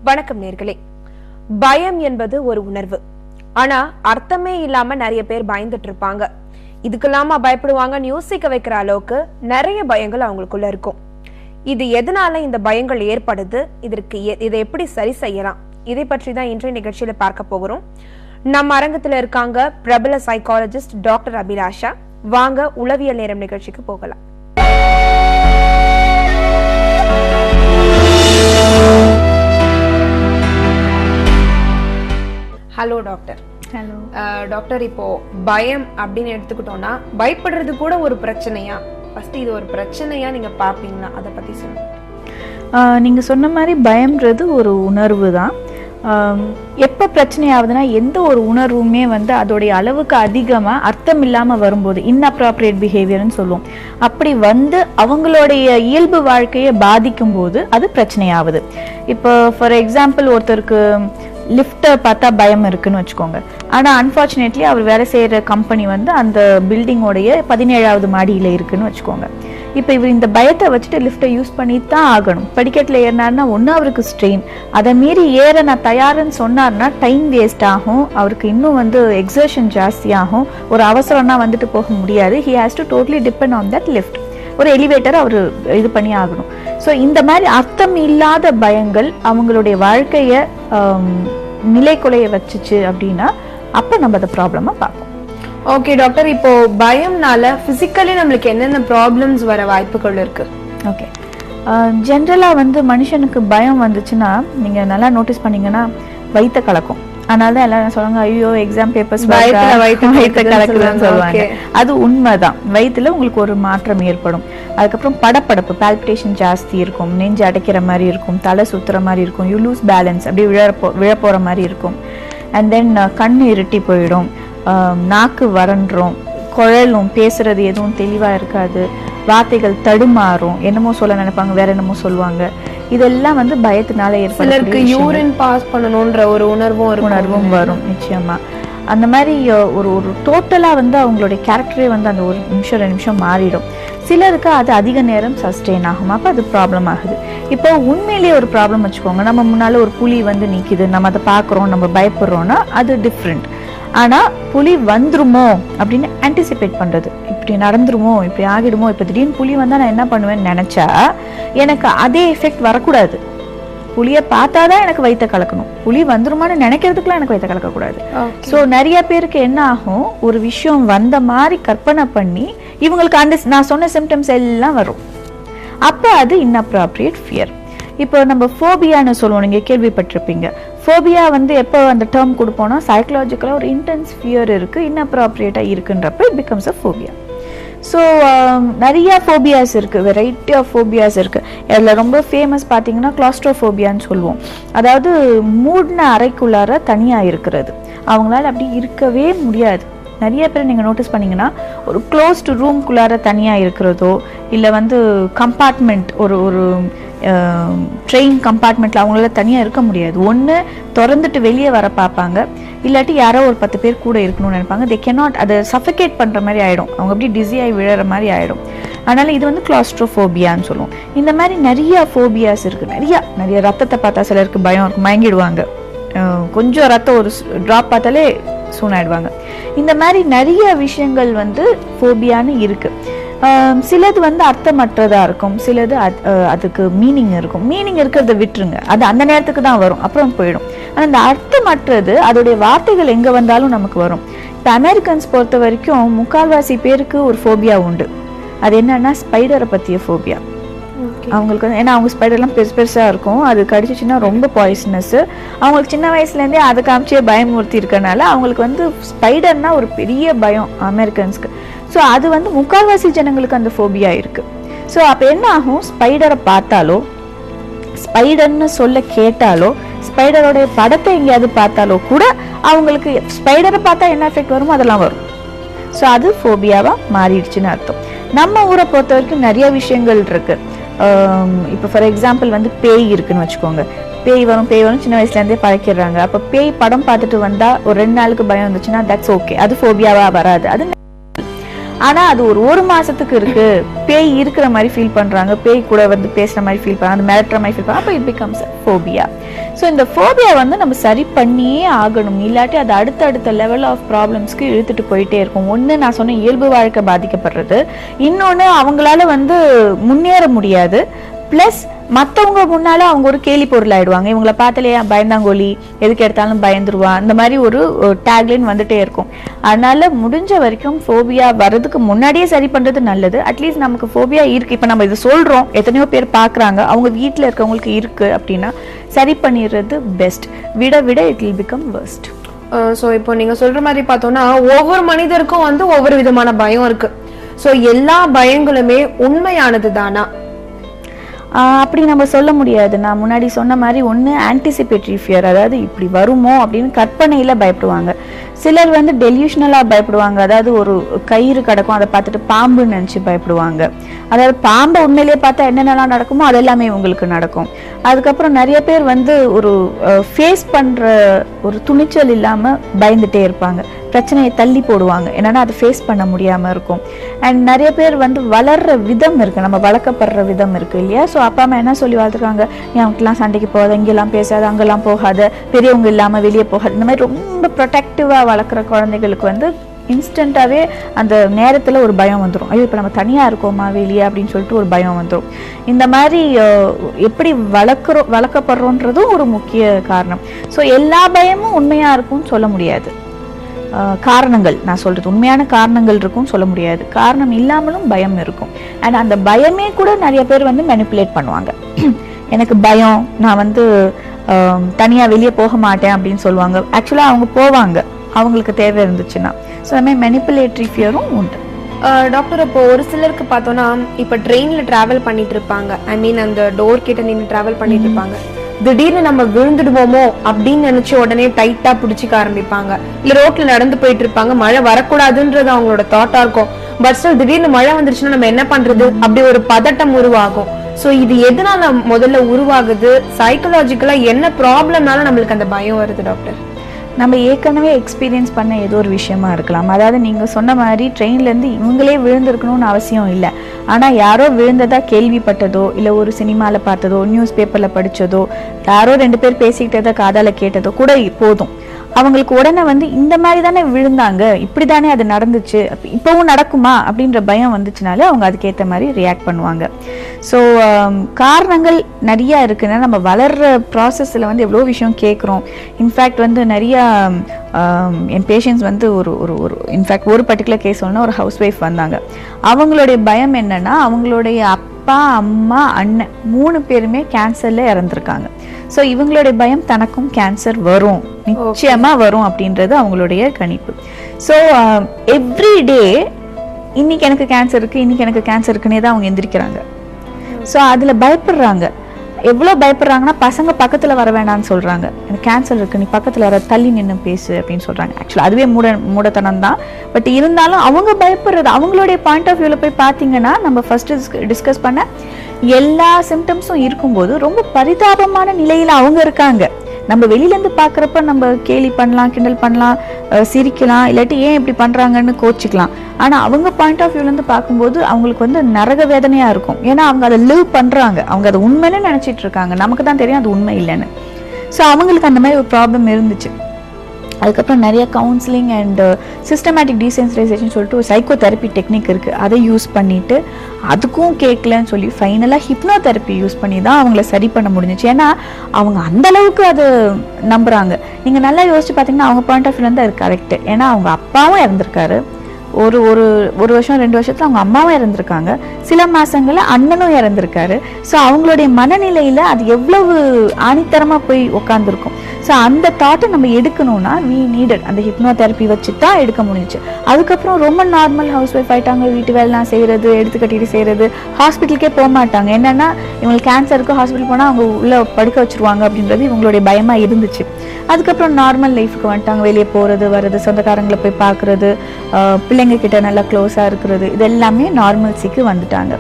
வணக்கம் நேர்களே. பயம் என்பது ஒரு உணர்வு. ஆனா அர்த்தமே இல்லாம நிறைய பேர் பயந்துட்டு இருப்பாங்க. இதுக்கெல்லாமா பயப்படுவாங்கன்னு யோசிக்க வைக்கிற அளவுக்கு நிறைய பயங்கள் அவங்களுக்குள்ள இருக்கும். இது எதனால இந்த பயங்கள் ஏற்படுது, இதை எப்படி சரி செய்யலாம், இதை பற்றி தான் இன்றைய நிகழ்ச்சியில பார்க்க போகிறோம். நம்ம அரங்கத்துல இருக்காங்க பிரபல சைக்காலஜிஸ்ட் டாக்டர் அபிலாஷா. வாங்க உளவியல் நேரம் நிகழ்ச்சிக்கு போகலாம். Hello doctor. ஹலோ டாக்டர், இப்போ பயம் அப்படின்னு எடுத்துக்கிட்டோம்னா பயப்படுறது கூட ஒரு பிரச்சனையா? ஃபர்ஸ்ட் இது ஒரு பிரச்சனையா நீங்க பாப்பீங்களா, அதை பத்தி சொல்லுங்க. நீங்கள் சொன்ன மாதிரி பயம்ன்றது ஒரு உணர்வு தான். எப்போ பிரச்சனை ஆகுதுன்னா, எந்த ஒரு உணர்வுமே வந்து அதோடைய அளவுக்கு அதிகமாக அர்த்தம் இல்லாமல் வரும்போது இன்அப்ராப்ரியேட் பிஹேவியர்னு சொல்லுவோம். அப்படி வந்து அவங்களுடைய இயல்பு வாழ்க்கையை பாதிக்கும் போது அது பிரச்சனையாகுது. இப்போ ஃபார் எக்ஸாம்பிள், ஒருத்தருக்கு லிஃப்ட்டை பார்த்தா பயம் இருக்குன்னு வச்சுக்கோங்க. ஆனால் அன்ஃபார்ச்சுனேட்லி அவர் வேலை செய்கிற கம்பெனி வந்து அந்த பில்டிங்கோடைய 17வது மாடியில் இருக்குன்னு வச்சுக்கோங்க. இப்போ இவர் இந்த பயத்தை வச்சுட்டு லிஃப்ட்டை யூஸ் பண்ணி தான் ஆகணும். படிக்கட்டில் ஏறினார்னா ஒன்று அவருக்கு ஸ்ட்ரெயின், அதை மீறி ஏற நான் தயாருன்னு சொன்னார்னா டைம் வேஸ்ட் ஆகும், அவருக்கு இன்னும் வந்து எக்ஸர்ஷன் ஜாஸ்தியாகும், ஒரு அவசரம்னா வந்துட்டு போக முடியாது. He has to totally depend on that lift. ஒரு எலிவேட்டர் அவர் இது பண்ணி ஆகணும். ஸோ இந்த மாதிரி அர்த்தம் இல்லாத பயங்கள் அவங்களுடைய வாழ்க்கையை நிலைக்குலைய வச்சுச்சு அப்படின்னா அப்போ நம்ம அந்த ப்ராப்ளமாக பார்ப்போம். ஓகே டாக்டர், இப்போ பயம்னால பிசிக்கலி நம்மளுக்கு என்னென்ன ப்ராப்ளம்ஸ் வர வாய்ப்புகள் இருக்கு? ஓகே, ஜென்ரலாக வந்து மனுஷனுக்கு பயம் வந்துச்சுன்னா நீங்கள் நல்லா நோட்டீஸ் பண்ணீங்கன்னா வயிற்ற கலக்கும். அதனால தான் எல்லாரும் சொல்லுவாங்க, ஐயோ எக்ஸாம் பேப்பர்ஸ் வயிற்ற கலக்குதுன்னு சொல்லுவாங்க. அது உண்மைதான். வயிற்றுல உங்களுக்கு ஒரு மாற்றம் ஏற்படும். அதுக்கப்புறம் படப்படப்பு, பால்பிட்டேஷன் ஜாஸ்தி இருக்கும், நெஞ்சு அடைக்கிற மாதிரி இருக்கும், தலை சுத்துற மாதிரி இருக்கும், யூ லூஸ் பேலன்ஸ், அப்படியே விழப்போற மாதிரி இருக்கும். அண்ட் தென் கண்ணு இருட்டி போயிடும், நாக்கு வறண்டுரும், குழலும், பேசுறது எதுவும் தெளிவாக இருக்காது, வார்த்தைகள் தடுமாறும், என்னமோ சொல்ல நினைப்பாங்க வேற என்னமோ சொல்லுவாங்க. இதெல்லாம் வந்து பயத்தினால ஏற்படும். யூரின் பாஸ் பண்ணணும்ன்ற ஒரு உணர்வும் வரும் நிச்சயமா. அந்த மாதிரி ஒரு டோட்டலா வந்து அவங்களுடைய கேரக்டரே வந்து அந்த ஒரு நிமிஷம் 2 நிமிஷம் மாறிடும். சிலருக்கு அது அதிக நேரம் சஸ்டெயின் ஆகும், அப்போ அது ப்ராப்ளம் ஆகுது. இப்போ உண்மையிலேயே ஒரு ப்ராப்ளம் வச்சுக்கோங்க, நம்ம முன்னால ஒரு புலி வந்து நிற்கிது, நம்ம அதை பார்க்குறோம், நம்ம பயப்படுறோம்னா அது டிஃப்ரெண்ட். ஆனால் புலி வந்துருமோ அப்படின்னு ஆன்டிசிபேட் பண்ணுறது, இப்படி நடந்துருமோ, இப்படி ஆகிடுமோ, இப்போ திடீர்னு புலி வந்தால் நான் என்ன பண்ணுவேன்னு நினச்சா எனக்கு அதே எஃபெக்ட் வரக்கூடாது. புலியை பார்த்தா தான் எனக்கு வயிற்ற கலக்கணும், புலி வந்துருமான்னு நினைக்கிறதுக்குலாம் எனக்கு வயிற்ற கலக்கக்கூடாது. ஸோ நிறைய பேருக்கு என்ன ஆகும், ஒரு விஷயம் வந்த மாதிரி கற்பனை பண்ணி இவங்களுக்கு அந்த நான் சொன்ன சிம்டம்ஸ் எல்லாம் வரும். அப்போ அது இன்அப்ராப்ரியேட் ஃபியர். இப்போ நம்ம ஃபோபியான்னு சொல்லுவோம், நீங்கள் கேள்விப்பட்டிருப்பீங்க. ஃபோபியா வந்து எப்போ அந்த டேர்ம் கொடுப்போம்னா சைக்கலாஜிக்கலாக ஒரு இன்டென்ஸ் ஃபியர் இருக்குது, இன்அப்ராப்ரியேட்டாக இருக்குன்றப்ப it becomes a phobia. So நிறையா ஃபோபியாஸ் இருக்குது, வெரைட்டி ஆஃப் ஃபோபியாஸ் இருக்குது. அதில் ரொம்ப ஃபேமஸ் பார்த்தீங்கன்னா கிளாஸ்ட்ரோஃபோபியான்னு சொல்லுவோம். அதாவது மூடின அறைக்குள்ளார தனியாக இருக்கிறது, அவங்களால அப்படி இருக்கவே முடியாது. நிறைய பேர் நீங்கள் நோட்டீஸ் பண்ணிங்கன்னா ஒரு க்ளோஸ்டு ரூம்குள்ளார தனியாக இருக்கிறதோ, இல்லை வந்து கம்பார்ட்மெண்ட், ஒரு ட்ரெயின் கம்பார்ட்மெண்ட்டில் அவங்களால தனியாக இருக்க முடியாது. ஒன்று திறந்துட்டு வெளியே வர பார்ப்பாங்க, இல்லாட்டி யாரோ ஒரு 10 பேர் கூட இருக்கணும்னு நினைப்பாங்க. தே கேனாட், அதை சஃபகேட் பண்ணுற மாதிரி ஆகிடும், அவங்க அப்படி டிஸியாகி விழுற மாதிரி ஆகிடும். அதனால் இது வந்து கிளாஸ்ட்ரோஃபோபியான்னு சொல்லுவோம். இந்த மாதிரி நிறைய ஃபோபியாஸ் இருக்குது. நிறைய ரத்தத்தை பார்த்தா சிலருக்கு பயம் இருக்கும், மயங்கிடுவாங்க. கொஞ்சம் ரத்தம் ஒரு ட்ராப் பார்த்தாலே சூனாயிடுவாங்க. இந்த மாதிரி நிறைய விஷயங்கள் வந்து ஃபோபியான்னு இருக்குது. சிலது வந்து அர்த்தமற்றதாக இருக்கும், சிலது அதுக்கு மீனிங் இருக்கும். மீனிங் இருக்கிறத விட்டுருங்க, அது அந்த நேரத்துக்கு தான் வரும், அப்புறம் போயிடும். ஆனால் அந்த அர்த்தமற்றது அதோடைய வார்த்தைகள் எங்கே வந்தாலும் நமக்கு வரும். இப்போ அமெரிக்கன்ஸ் பொறுத்த வரைக்கும் 3/4 பேருக்கு ஒரு ஃபோபியா உண்டு. அது என்னன்னா ஸ்பைடரை பற்றிய ஃபோபியா. அவங்களுக்கு வந்து ஏன்னா அவங்க ஸ்பைடர்லாம் பெருசாக இருக்கும், அது கடிச்சிச்சுன்னா ரொம்ப பாய்சனஸ். அவங்களுக்கு சின்ன வயசுலேருந்தே அதை காமிச்சே பயமுறுத்தி இருக்கனால அவங்களுக்கு வந்து ஸ்பைடர்னா ஒரு பெரிய பயம் அமெரிக்கன்ஸ்க்கு. ஸோ அது வந்து 3/4 ஜனங்களுக்கு அந்த ஃபோபியா இருக்குது. ஸோ அப்போ என்ன ஆகும், ஸ்பைடரை பார்த்தாலோ, ஸ்பைடர்னு சொல்ல கேட்டாலோ, ஸ்பைடரோடைய படத்தை எங்கேயாவது பார்த்தாலோ கூட அவங்களுக்கு ஸ்பைடரை பார்த்தா என்ன எஃபெக்ட் வருமோ அதெல்லாம் வரும். ஸோ அது ஃபோபியாவாக மாறிடுச்சுன்னு அர்த்தம். நம்ம ஊரை பொறுத்த வரைக்கும் நிறைய விஷயங்கள் இருக்குது. இப்போ ஃபார் எக்ஸாம்பிள் வந்து பேய் இருக்குன்னு வச்சுக்கோங்க. பேய் வரும் சின்ன வயசுலேருந்தே பழக்கிடுறாங்க. அப்போ பேய் படம் பார்த்துட்டு வந்தால் ஒரு 2 நாளுக்கு பயம் வந்துச்சுன்னா தட்ஸ் ஓகே, அது ஃபோபியாவாக வராது. அது ஆனா அது ஒரு மாசத்துக்கு இருக்கு, பேய் இருக்கிற மாதிரி ஃபீல் பண்றாங்க, பேய் கூட வந்து பேசுற மாதிரி ஃபீல் பண்றாங்க, மிரட்டுற மாதிரி ஃபீல் பண்றாங்க, அப்போ இட் பிகம்ஸ் ஃபோபியா. ஸோ இந்த ஃபோபியா வந்து நம்ம சரி பண்ணியே ஆகணும், இல்லாட்டி அது அடுத்த லெவல் ஆஃப் ப்ராப்ளம்ஸ்க்கு இழுத்துட்டு போயிட்டே இருக்கும். ஒன்று நான் சொன்ன இயல்பு வாழ்க்கை பாதிக்கப்படுறது, இன்னொன்று அவங்களால வந்து முன்னேற முடியாது, பிளஸ் மற்றவங்க முன்னால அவங்க ஒரு கேலி பொருள் ஆயிடுவாங்க. இவங்களை பார்த்தாலே பயந்தாங்கோலி, எதுக்கு எடுத்தாலும் பயந்துருவா, இந்த மாதிரி ஒரு டேக்லைன் வந்துட்டே இருக்கும். அதனால முடிஞ்ச வரைக்கும் ஃபோபியா வர்றதுக்கு முன்னாடியே சரி பண்றது நல்லது. அட்லீஸ்ட் நமக்கு ஃபோபியா இருக்கு, இப்போ நம்ம இது சொல்றோம், எத்தனையோ பேர் பார்க்குறாங்க, அவங்க வீட்டில் இருக்கவங்களுக்கு இருக்கு அப்படின்னா சரி பண்ணிடுறது பெஸ்ட். விட it will become worst. So இப்போ நீங்க சொல்ற மாதிரி பார்த்தோம்னா ஒவ்வொரு மனிதருக்கும் வந்து ஒவ்வொரு விதமான பயம் இருக்கு. ஸோ எல்லா பயங்களுமே உண்மையானது தானா? அப்படி நம்ம சொல்ல முடியாது. நான் முன்னாடி சொன்ன மாதிரி ஒன்று ஆன்டிசிபேட்டரி ஃபியர், அதாவது இப்படி வருமோ அப்படின்னு கற்பனையில் பயப்படுவாங்க. சிலர் வந்து டெலியூஷனலாக பயப்படுவாங்க, அதாவது ஒரு கயிறு கிடக்கும் அதை பார்த்துட்டு பாம்புன்னு நினச்சி பயப்படுவாங்க. அதாவது பாம்பை உண்மையிலேயே பார்த்தா என்னென்னலாம் நடக்குமோ அது எல்லாமே உங்களுக்கு நடக்கும். அதுக்கப்புறம் நிறைய பேர் வந்து ஒரு ஃபேஸ் பண்ணுற ஒரு துணிச்சல் இல்லாமல் பயந்துட்டே இருப்பாங்க, பிரச்சனையை தள்ளி போடுவாங்க, என்னன்னா அதை ஃபேஸ் பண்ண முடியாமல் இருக்கும். அண்ட் நிறைய பேர் வந்து வளர்ற விதம் இருக்குது, நம்ம வளர்க்கப்படுற விதம் இருக்குது இல்லையா. ஸோ அப்பா அம்மா என்ன சொல்லி வளர்த்துருக்காங்க, நீ அவங்களுக்குலாம் சண்டைக்கு போகாத, இங்கெல்லாம் பேசாத, அங்கெல்லாம் போகாத, பெரியவங்க இல்லாமல் வெளியே போகாது, இந்த மாதிரி ரொம்ப ப்ரொடெக்டிவாக வளர்க்குற குழந்தைகளுக்கு வந்து இன்ஸ்டண்ட்டாகவே அந்த நேரத்தில் ஒரு பயம் வந்துடும். ஐயோ இப்போ நம்ம தனியாக இருக்கோமா வெளியே அப்படின்னு சொல்லிட்டு ஒரு பயம் வந்துடும். இந்த மாதிரி எப்படி வளர்க்கப்படுறோன்றதும் ஒரு முக்கிய காரணம். ஸோ எல்லா பயமும் உண்மையாக இருக்கும்னு சொல்ல முடியாது. காரணங்கள் நான் சொல்றது உண்மையான காரணங்கள் இருக்கும்னு சொல்ல முடியாது, காரணம் இல்லாமலும் பயம் இருக்கும். அண்ட் அந்த பயமே கூட நிறைய பேர் வந்து மெனிப்புலேட் பண்ணுவாங்க. எனக்கு பயம், நான் வந்து தனியாக வெளியே போக மாட்டேன் அப்படின்னு சொல்லுவாங்க. ஆக்சுவலாக அவங்க போவாங்க அவங்களுக்கு தேவை இருந்துச்சுன்னா. ஸோ அது மாதிரி மெனிப்புலேட்டரி ஃபியரும் உண்டு. டாக்டர், இப்போ ஒரு சிலருக்கு பார்த்தோன்னா இப்போ ட்ரெயினில் ட்ராவல் பண்ணிட்டு இருப்பாங்க, ஐ மீன் அந்த டோர் கிட்ட நின்று ட்ராவல் பண்ணிட்டு இருப்பாங்க, திடீர்னு நம்ம விழுந்துடுவோமோ அப்படின்னு நினைச்சு உடனே டைட்டா பிடிச்சிக்க ஆரம்பிப்பாங்க. இல்ல ரோட்ல நடந்து போயிட்டு இருப்பாங்க, மழை வரக்கூடாதுன்றது அவங்களோட தாட்டா இருக்கும். பட் ஸ்டில் திடீர்னு மழை வந்துருச்சுன்னா நம்ம என்ன பண்றது, அப்படி ஒரு பதட்டம் உருவாகும். சோ இது எதனால முதல்ல உருவாகுது, சைக்கலாஜிக்கலா என்ன ப்ராப்ளம்னால நம்மளுக்கு அந்த பயம் வருது டாக்டர்? நம்ம ஏற்கனவே எக்ஸ்பீரியன்ஸ் பண்ண ஏதோ ஒரு விஷயமா இருக்கலாம். அதாவது நீங்கள் சொன்ன மாதிரி ட்ரெயின்லேருந்து இவங்களே விழுந்திருக்கணும்னு அவசியம் இல்லை. ஆனால் யாரோ விழுந்ததா கேள்விப்பட்டதோ, இல்லை ஒரு சினிமாவில் பார்த்ததோ, நியூஸ் பேப்பரில் படித்ததோ, யாரோ 2 பேர் பேசிக்கிட்டதை காதால் கேட்டதோ கூட போதும். அவங்களுக்கு உடனே வந்து இந்த மாதிரி தானே விழுந்தாங்க, இப்படி தானே அது நடந்துச்சு, இப்போவும் நடக்குமா அப்படின்ற பயம் வந்துச்சுனாலே அவங்க அதுக்கேற்ற மாதிரி ரியாக்ட் பண்ணுவாங்க. ஸோ காரணங்கள் நிறையா இருக்குன்னா, நம்ம வளர்கிற ப்ராசஸில் வந்து எவ்வளோ விஷயம் கேட்குறோம். இன்ஃபேக்ட் வந்து நிறையா என் பேஷண்ட்ஸ் வந்து ஒரு இன்ஃபேக்ட் ஒரு பர்டிகுலர் கேஸ் சொல்லணும்னா, ஒரு ஹவுஸ் ஒய்ஃப் வந்தாங்க. அவங்களுடைய பயம் என்னன்னா, அவங்களுடைய அப்பா அம்மா அண்ணன் 3 பேருமே கேன்சரில் இறந்துருக்காங்க. ஸோ இவங்களுடைய பயம் தனக்கும் கேன்சர் வரும், நிச்சயமா வரும் அப்படின்றது அவங்களுடைய கணிப்பு. ஸோ எவ்ரிடே இன்னைக்கு எனக்கு கேன்சர் இருக்கு, இன்னைக்கு எனக்கு கேன்சர் இருக்குன்னே தான் அவங்க எந்திரிக்கிறாங்க. ஸோ அதில் பயப்படுறாங்க. எவ்வளோ பயப்படுறாங்கன்னா, பசங்க பக்கத்தில் வர வேண்டாம்னு சொல்கிறாங்க, எனக்கு கேன்சர் இருக்குது, நீ பக்கத்தில் வர, தள்ளி நின்று பேசு அப்படின்னு சொல்கிறாங்க. ஆக்சுவலாக அதுவே மூடத்தனம் தான். பட் இருந்தாலும் அவங்க பயப்படுறது, அவங்களுடைய பாயிண்ட் ஆஃப் வியூவில் போய் பார்த்தீங்கன்னா, நம்ம ஃபர்ஸ்ட் டிஸ்கஸ் பண்ண எல்லா சிம்டம்ஸும் இருக்கும்போது ரொம்ப பரிதாபமான நிலையில் அவங்க இருக்காங்க. நம்ம வெளியிலேருந்து பார்க்குறப்ப நம்ம கேலி பண்ணலாம், கிண்டல் பண்ணலாம், சிரிக்கலாம், இல்லாட்டி ஏன் இப்படி பண்ணுறாங்கன்னு கோச்சிக்கலாம். ஆனால் அவங்க பாயிண்ட் ஆஃப் வியூலேருந்து பார்க்கும்போது அவங்களுக்கு வந்து நரக வேதனையாக இருக்கும். ஏன்னா அவங்க அதை லிவ் பண்ணுறாங்க, அவங்க அதை உண்மைன்னு நினச்சிட்டு இருக்காங்க, நமக்கு தான் தெரியும் அது உண்மை இல்லைன்னு. ஸோ அவங்களுக்கு அந்த மாதிரி ஒரு ப்ராப்ளம் இருந்துச்சு. அதுக்கப்புறம் நிறைய கவுன்சிலிங் அண்ட் சிஸ்டமேட்டிக் டீசென்சிடைசேஷன் சொல்லிட்டு ஒரு சைக்கோ தெரப்பி டெக்னிக் இருக்குது. அதை யூஸ் பண்ணிவிட்டு அதுக்கும் கேட்கலன்னு சொல்லி ஃபைனலாக ஹிப்னோ தெரப்பி யூஸ் பண்ணி தான் அவங்கள சரி பண்ண முடிஞ்சிச்சு. ஏன்னா அவங்க அந்தளவுக்கு அது நம்புகிறாங்க. நீங்கள் நல்லா யோசிச்சு பார்த்தீங்கன்னா அவங்க பாயிண்ட் ஆஃப் வியூ தான் அது கரெக்டு. ஏன்னா அவங்க அப்பாவும் இறந்துருக்காரு, ஒரு வருஷம் 2 வருஷத்துல அவங்க அம்மாவும் இறந்துருக்காங்க, சில மாசங்கள்ல அண்ணனும் இறந்துருக்காரு. ஸோ அவங்களுடைய மனநிலையில அது எவ்வளவு ஆணித்தரமா போய் உட்காந்துருக்கும். ஸோ அந்த தாட்டை நம்ம எடுக்கணும்னா வி நீடட் அந்த ஹிப்னோ தெரப்பி வச்சு தான் எடுக்க முடிஞ்சிச்சு. அதுக்கப்புறம் ரொம்ப நார்மல் ஹவுஸ் ஒய்ஃப் ஆயிட்டாங்க, வீட்டு வேலைலாம் செய்யறது, எடுத்து கட்டிட்டு செய்யறது, ஹாஸ்பிட்டலுக்கே போக மாட்டாங்க. என்னன்னா இவங்களுக்கு கேன்சருக்கு ஹாஸ்பிட்டல் போனால் அவங்க உள்ள படுக்க வச்சிருவாங்க அப்படின்றது இவங்களுடைய பயமா இருந்துச்சு. அதுக்கப்புறம் நார்மல் லைஃபுக்கு வந்துட்டாங்க, வெளியே போகிறது வர்றது, சொந்தக்காரங்களை போய் பார்க்குறது, பிள்ளைங்க கிட்ட நல்லா க்ளோஸாக இருக்கிறது, இது எல்லாமே நார்மல்சிக்கு வந்துட்டாங்க.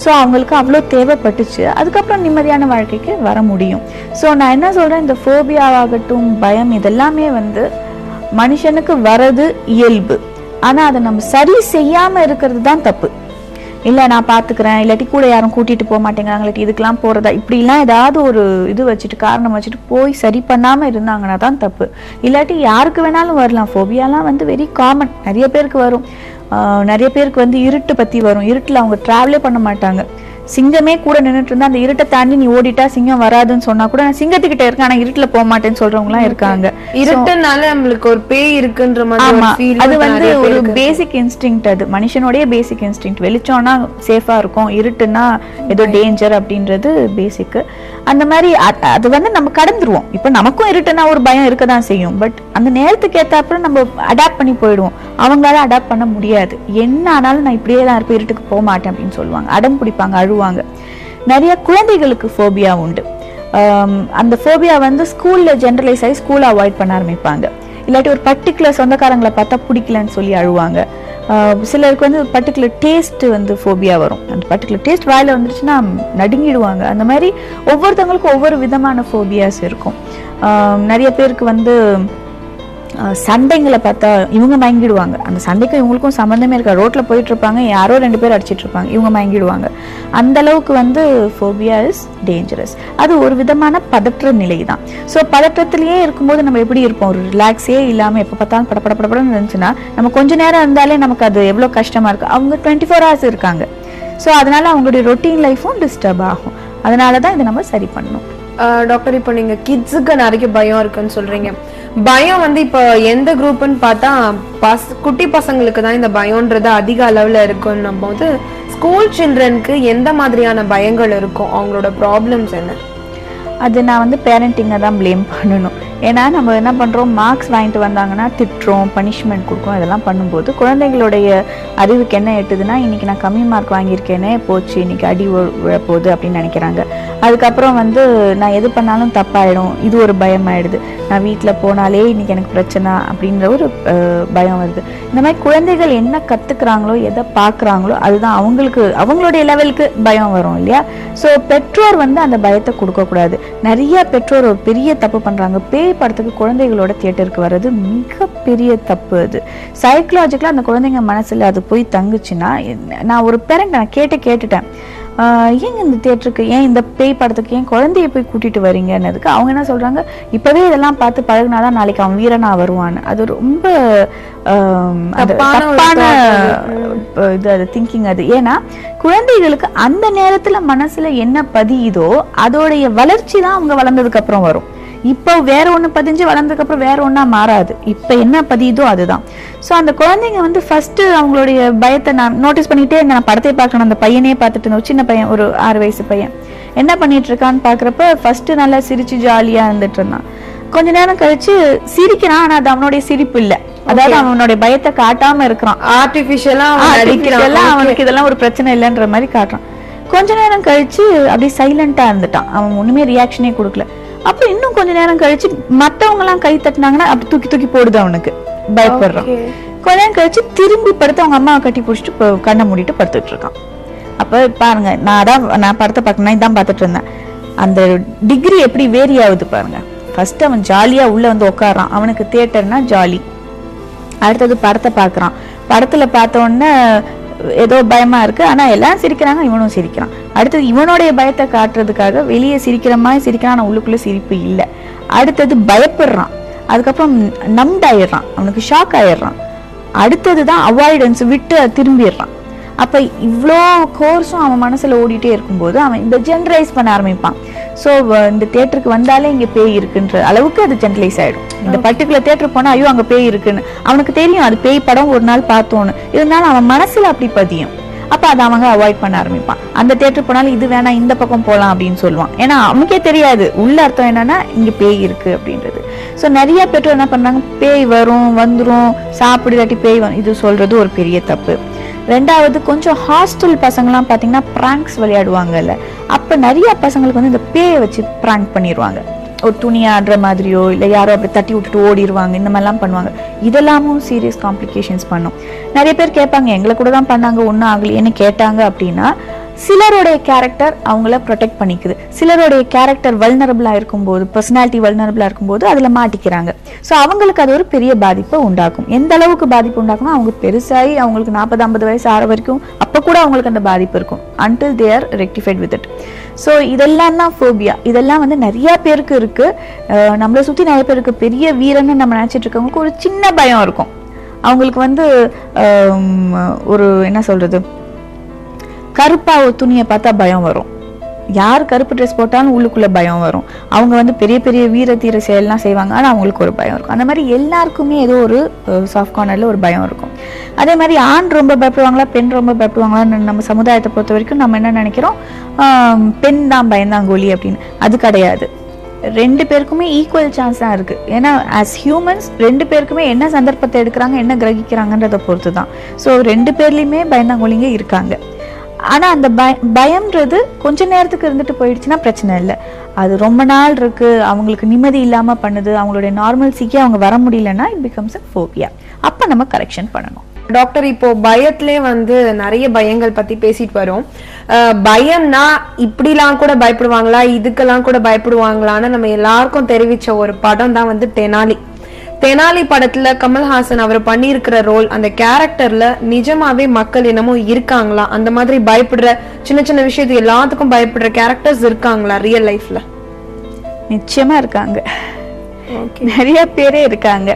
ஸோ அவங்களுக்கு அவ்வளோ தேவைப்பட்டுச்சு. அதுக்கப்புறம் நிம்மதியான வாழ்க்கைக்கு வர முடியும். ஸோ நான் என்ன சொல்கிறேன், இந்த ஃபோபியாவாகட்டும் பயம் இதெல்லாமே வந்து மனுஷனுக்கு வரது இயல்பு. ஆனா அதை நம்ம சரி செய்யாம இருக்கிறது தான் தப்பு. இல்லை நான் பார்த்துக்கிறேன், இல்லாட்டி கூட யாரும் கூட்டிகிட்டு போக மாட்டேங்கிறாங்க, இல்லாட்டி இதுக்கெல்லாம் போகிறதா, இப்படிலாம் ஏதாவது ஒரு இது வச்சுட்டு காரணம் வச்சுட்டு போய் சரி பண்ணாமல் இருந்தாங்கன்னா தான் தப்பு. இல்லாட்டி யாருக்கு வேணாலும் வரலாம். ஃபோபியாலாம் வந்து வெரி காமன், நிறைய பேருக்கு வரும். நிறைய பேருக்கு வந்து இருட்டு பற்றி வரும். இருட்டில் அவங்க ட்ராவலே பண்ண மாட்டாங்க. சிங்கமே கூட நின்றுட்டு இருந்தா அந்த இருட்டை தாண்டி நீ ஓடிட்டா சிங்கம் வராதுன்னு சொன்னா கூட நான் சிங்கத்துக்கிட்ட இருக்கேன் ஆனா இருட்டுல போக மாட்டேன்னு சொல்றவங்க எல்லாம் இருக்காங்க. இருட்டுனால நம்மளுக்கு ஒரு பேய் இருக்குன்ற மாதிரி அது வந்து ஒரு பேசிக் இன்ஸ்டிங்க்ட். அது மனுஷனுடைய பேசிக் இன்ஸ்டிங்க்ட். வெளிச்சம்னா சேஃபா இருக்கும், இருட்டுன்னா ஏதோ டேஞ்சர் அப்படின்றது பேசிக். அந்த மாதிரி அது வந்து நம்ம கடந்துருவோம். இப்ப நமக்கும் இருட்டுனா ஒரு பயம் இருக்கதான் செய்யும். பட் அந்த நேரத்துக்கு ஏத்தாப்புல நம்ம அடாப்ட் பண்ணி போயிடுவோம். அவங்களால அடாப்ட் பண்ண முடியாது. என்ன ஆனாலும் நான் இப்படியே தான் இருப்பேன், இருட்டுக்கு போக மாட்டேன் அப்படின்னு சொல்லுவாங்க, அடம் பிடிப்பாங்க, அழுவாங்க. நிறைய குழந்தைகளுக்கு ஃபோபியா உண்டு. அந்த ஃபோபியா வந்து ஸ்கூல்ல ஜெனரலைஸ் ஆகி ஸ்கூலை அவாய்ட் பண்ண ஆரம்பிப்பாங்க. இல்லாட்டி ஒரு பர்டிகுலர் சொந்தக்காரங்களை பார்த்தா பிடிக்கலன்னு சொல்லி அழுவாங்க. சிலருக்கு வந்து ஒரு பர்டிகுலர் டேஸ்ட் வந்து ஃபோபியா வரும். அந்த பர்டிகுலர் டேஸ்ட் வாயில வந்துருச்சுன்னா நடுங்கிடுவாங்க. அந்த மாதிரி ஒவ்வொருத்தவங்களுக்கும் ஒவ்வொரு விதமான ஃபோபியாஸ் இருக்கும். நிறைய பேருக்கு வந்து சண்டைங்களை பார்த்தா இவங்க மயங்கிடுவாங்க. அந்த சண்டைக்கும் இவங்களுக்கும் சம்மந்தமே இருக்கா. ரோட்ல போயிட்டு இருப்பாங்க, யாரோ 2 பேர் அடிச்சிட்டு இருப்பாங்க, இவங்க மயங்கிடுவாங்க. அந்த அளவுக்கு வந்து ஃபோபியா இஸ் டேஞ்சரஸ். அது ஒரு விதமான பதற்ற நிலை தான். ஸோ பதற்றத்திலேயே இருக்கும்போது நம்ம எப்படி இருப்போம், ஒரு ரிலாக்ஸே இல்லாமல் எப்போ பார்த்தாலும் படப்படப்படப்படன்னு இருந்துச்சுன்னா நம்ம கொஞ்ச நேரம் இருந்தாலே நமக்கு அது எவ்வளோ கஷ்டமா இருக்கு. அவங்க 24 hours இருக்காங்க. ஸோ அதனால அவங்களுடைய ரொட்டீன் லைஃபும் டிஸ்டர்ப் ஆகும். அதனால தான் இதை நம்ம சரி பண்ணணும். டாக்டர், இப்போ நீங்க கிட்ஸுக்கு நிறைய பயம் இருக்குன்னு சொல்றீங்க. பயம் வந்து இப்போ எந்த குரூப்னு பார்த்தா குட்டி பசங்களுக்கு தான் இந்த பயம்ன்றது அதிக அளவுல இருக்குன்னும் போது ஸ்கூல் சில்ட்ரனுக்கு எந்த மாதிரியான பயங்கள் இருக்கும், அவங்களோட ப்ராப்ளம்ஸ் என்ன? அது நான் வந்து பேரண்டிங்கை தான் ப்ளேம் பண்ணணும். ஏன்னா நம்ம என்ன பண்ணுறோம், மார்க்ஸ் வாங்கிட்டு வந்தாங்கன்னா திட்டுறோம், பனிஷ்மெண்ட் கொடுக்குறோம். இதெல்லாம் பண்ணும்போது குழந்தைகளுடைய அறிவுக்கு என்ன எட்டுதுன்னா, இன்றைக்கி நான் கம்மி மார்க் வாங்கியிருக்கேனே, போச்சு இன்றைக்கி அடி விழப்போகுது அப்படின்னு நினைக்கிறாங்க. அதுக்கப்புறம் வந்து நான் எது பண்ணாலும் தப்பாயிடும், இது ஒரு பயமாயிடுது. நான் வீட்டில் போனாலே இன்றைக்கி எனக்கு பிரச்சனை அப்படின்ற ஒரு பயம் வருது. இந்த மாதிரி குழந்தைகள் என்ன கற்றுக்குறாங்களோ, எதை பார்க்குறாங்களோ அதுதான் அவங்களுக்கு அவங்களுடைய லெவலுக்கு பயம் வரும் இல்லையா? ஸோ பெற்றோர் வந்து அந்த பயத்தை கொடுக்கக்கூடாது. நிறைய பெற்றோர் ஒரு பெரிய தப்பு பண்ணுறாங்க. பேய் படத்துக்கு குழந்தைகளோட தியேட்டருக்கு வர்றது மிகப்பெரிய தப்பு. அது சைக்கலாஜிக்கலாக அந்த குழந்தைங்க மனசில் அது போய் தங்குச்சுன்னா, நான் ஒரு பேரண்ட் நான் கேட்டுட்டேன், ஏங்க இந்த தியேட்டருக்கு, ஏன் இந்த பேய் படத்துக்கு ஏன் குழந்தைய போய் கூட்டிட்டு வரீங்கன்னதுக்கு அவங்க என்ன சொல்றாங்க, இப்பவே இதெல்லாம் பார்த்து பழகினாதான் நாளைக்கு அவன் வீரனா வருவான்னு. அது ரொம்ப தப்பான இது திங்கிங் அது. ஏன்னா குழந்தைகளுக்கு அந்த நேரத்துல மனசுல என்ன பதியுதோ அதோடைய வளர்ச்சி தான் அவங்க வளர்ந்ததுக்கு அப்புறம் வரும். இப்போ வேற ஒண்ணு பதிஞ்சு வளர்ந்ததுக்கு அப்புறம் வேற ஒண்ணா மாறாது. இப்ப என்ன பதியுதோ அதுதான். ஸோ அந்த குழந்தைங்க வந்து ஃபர்ஸ்ட் அவங்களுடைய பயத்தை நான் நோட்டீஸ் பண்ணிட்டே இருந்தேன். நான் படத்தை பார்க்கணும், அந்த பையனே பார்த்துட்டு இருந்தேன். ஒரு சின்ன பையன், ஒரு 6 வயசு பையன் என்ன பண்ணிட்டு இருக்கான்னு பாக்குறப்ப ஃபர்ஸ்ட் நல்லா சிரிச்சு ஜாலியா இருந்துட்டு இருந்தான். கொஞ்ச நேரம் கழிச்சு சிரிக்கிறான், ஆனா அது அவனுடைய சிரிப்பு இல்ல. அதாவது அவனுடைய பயத்தை காட்டாம இருக்கிறான், ஆர்டிபிஷியலா அவனுக்கு இதெல்லாம் ஒரு பிரச்சனை இல்லைன்ற மாதிரி காட்டுறான். கொஞ்ச நேரம் கழிச்சு அப்படியே சைலண்டா இருந்துட்டான். அவன் ஒண்ணுமே ரியாக்ஷனே கொடுக்கல. அப்ப இன்னும் கொஞ்ச நேரம் கழிச்சு மத்தவங்க எல்லாம் கை தட்டினாங்கன்னா அப்படி தூக்கி தூக்கி போடுது, அவனுக்கு பயப்படுறான். கொஞ்ச நேரம் கழிச்சு திரும்பி படுத்து அவங்க அம்மாவை கட்டி பிடிச்சிட்டு கண்ணை மூடிட்டு படுத்துட்டு இருக்கான். அப்ப பாருங்க, நான் படத்தை பார்க்கணும் இதான் பார்த்துட்டு இருந்தேன். அந்த டிகிரி எப்படி வேரி ஆகுது பாருங்க. ஃபர்ஸ்ட் அவன் ஜாலியா உள்ள வந்து உட்காரான், அவனுக்கு தியேட்டர்னா ஜாலி. அடுத்தது படத்தை பார்க்கறான், படத்துல பார்த்த உடனே ஏதோ பயமா இருக்கு, ஆனா எல்லாம் சிரிக்கிறாங்க, இவனும் சிரிக்கிறான். அடுத்தது இவனுடைய பயத்தை காட்டுறதுக்காக வெளியே சிரிக்கிற மாதிரி சிரிக்கிறான், ஆனா உள்ளுக்குள்ள சிரிப்பு இல்லை. அடுத்தது பயப்படுறான், அதுக்கப்புறம் நம்ட் ஆயிடுறான், அவனுக்கு ஷாக் ஆயிடுறான். அடுத்ததுதான் அவாய்டன்ஸ், விட்டு திரும்பிடுறான். அப்ப இவ்வளோ கோர்ஸும் அவன் மனசுல ஓடிட்டே இருக்கும்போது அவன் இந்த ஜெனரலைஸ் பண்ண ஆரம்பிப்பான். ஸோ இந்த தியேட்டருக்கு வந்தாலே இங்க பேய் இருக்குன்ற அளவுக்கு அது ஜெனரலைஸ் ஆயிடும். இந்த பர்டிகுலர் தியேட்டர் போனா ஐயோ அங்க பேய் இருக்குன்னு அவனுக்கு தெரியும், அது பேய் படம் ஒரு நாள் பார்த்தோன்னு. இருந்தாலும் அவன் மனசுல அப்படி பதியும். அப்ப அதை அவங்க அவாய்ட் பண்ண ஆரம்பிப்பான். அந்த தியேட்டர் போனாலும் இது வேணா இந்த பக்கம் போகலாம் அப்படின்னு சொல்லுவான். ஏன்னா அவனுக்கே தெரியாது உள்ள அர்த்தம் என்னன்னா இங்க பேய் இருக்கு அப்படின்றது. ஸோ நிறைய பெற்றோர் என்ன பண்றாங்க, பேய் வரும் வந்துரும் சாப்பிடு இல்லாட்டி பேய் வரும், இது சொல்றது ஒரு பெரிய தப்பு. ரெண்டாவது, கொஞ்சம் ஹாஸ்டல் பசங்கள்லாம் பார்த்தீங்கன்னா பிராங்க்ஸ் விளையாடுவாங்கல்ல, அப்போ நிறைய பசங்களுக்கு வந்து இந்த பேயை வச்சு பிராங்க் பண்ணிடுவாங்க. ஒரு துணி ஆடுற மாதிரியோ இல்லை யாரோ அப்படி தட்டி விட்டுட்டு ஓடிடுவாங்க, இந்த மாதிரிலாம் பண்ணுவாங்க. இதெல்லாமும் சீரியஸ் காம்ப்ளிகேஷன்ஸ் பண்ணும். நிறைய பேர் கேட்பாங்க, எங்களை கூட தான் பண்ணாங்க ஒன்றும் ஆகலையேன்னு கேட்டாங்க அப்படின்னா சிலருடைய கேரக்டர் அவங்கள ப்ரொடெக்ட் பண்ணிக்குது, சிலருடைய கேரக்டர் வல்னரபிளா இருக்கும்போது, பர்சனாலிட்டி வல்னரபிளா இருக்கும்போது அதுல மாட்டிக்கிறாங்க. ஸோ அவங்களுக்கு அது ஒரு பெரிய பாதிப்பை உண்டாக்கும். எந்த அளவுக்கு பாதிப்பு உண்டாக்கும்னா, அவங்க பெருசாகி அவங்களுக்கு 40-50 வயசு ஆற வரைக்கும் அப்போ கூட அவங்களுக்கு அந்த பாதிப்பு இருக்கும், until they are rectified with it. So இதெல்லாம் தான் ஃபோபியா. இதெல்லாம் வந்து நிறைய பேருக்கு இருக்கு. நம்மளை சுற்றி நிறைய பேருக்கு பெரிய வீரன்னு நம்ம நினச்சிட்டு இருக்கவங்களுக்கு ஒரு சின்ன பயம் இருக்கும். அவங்களுக்கு வந்து ஒரு என்ன சொல்றது, கருப்பா ஒரு துணியை பார்த்தா பயம் வரும். யார் கருப்பு ட்ரெஸ் போட்டாலும் உள்ளுக்குள்ள பயம் வரும். அவங்க வந்து பெரிய பெரிய வீர தீர செயல்லாம் செய்வாங்க, ஆனால் அவங்களுக்கு ஒரு பயம் இருக்கும். அந்த மாதிரி எல்லாருக்குமே ஏதோ ஒரு சாஃப்ட் கார்னர்ல ஒரு பயம் இருக்கும். அதே மாதிரி ஆண் ரொம்ப பயப்படுவாங்களா பெண் ரொம்ப பயப்படுவாங்களான்னு நம்ம சமுதாயத்தை பொறுத்த வரைக்கும் நம்ம என்ன நினைக்கிறோம், பெண் தான் பயந்தாங்கோலி அப்படின்னு. அது கிடையாது. 2 பேருக்குமே ஈக்குவல் சான்ஸ் தான் இருக்கு. ஏன்னா ஆஸ் ஹியூமன்ஸ் 2 பேருக்குமே என்ன சந்தர்ப்பத்தை எடுக்கிறாங்க, என்ன கிரகிக்கிறாங்கன்றதை பொறுத்து தான். ஸோ 2 பேர்லையுமே பயந்தாங்கோலிங்க இருக்காங்க. ஆனா அந்த பயம்ன்றது கொஞ்ச நேரத்துக்கு இருந்துட்டு போயிடுச்சுன்னா பிரச்சனை இல்லை. அது ரொம்ப நாள் இருக்கு, அவங்களுக்கு நிம்மதி இல்லாம பண்ணுது, அவங்களுடைய நார்மல்சிக்கு அவங்க வர முடியலன்னா இட் பிகம்ஸ் அ ஃபோபியா. அப்ப நம்ம கரெக்ஷன் பண்ணணும். டாக்டர், இப்போ பயத்திலே வந்து நிறைய பயங்கள் பத்தி பேசிட்டு வரோம். பயம்னா இப்படிலாம் கூட பயப்படுவாங்களா, இதுக்கெல்லாம் கூட பயப்படுவாங்களான்னு நம்ம எல்லாருக்கும் தெரிவிச்ச ஒரு படம் தான் வந்து தெனாலி. தெனாலி படத்துல கமல்ஹாசன் அவர் பண்ணியிருக்கிற ரோல், அந்த கேரக்டர்ல நிஜமாவே மக்கள் என்னமோ இருக்காங்களா, அந்த மாதிரி பயப்படுற சின்ன சின்ன விஷயத்து எல்லாத்துக்கும் பயப்படுற கேரக்டர்ஸ் இருக்காங்களா ரியல் லைஃப்ல? நிச்சயமா இருக்காங்க, நிறைய பேரே இருக்காங்க.